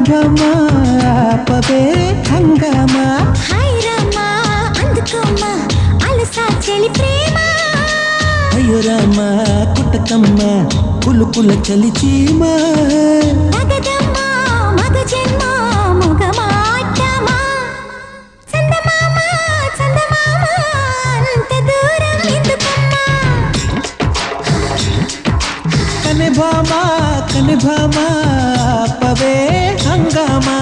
కనభమా ఆపవే హంగామా హాయ్ రామా అందుకోమా అలసా చెలి ప్రేమ అయ్యో రామా కుట్టకమ్మ పులుకుల చలిచీమా మగదమ్మా మగ జన్మ ముగమాటమా చందమామ చందమామ అంత దూరం ఎందుకమ్మా కనభమా ఆపవే హంగామా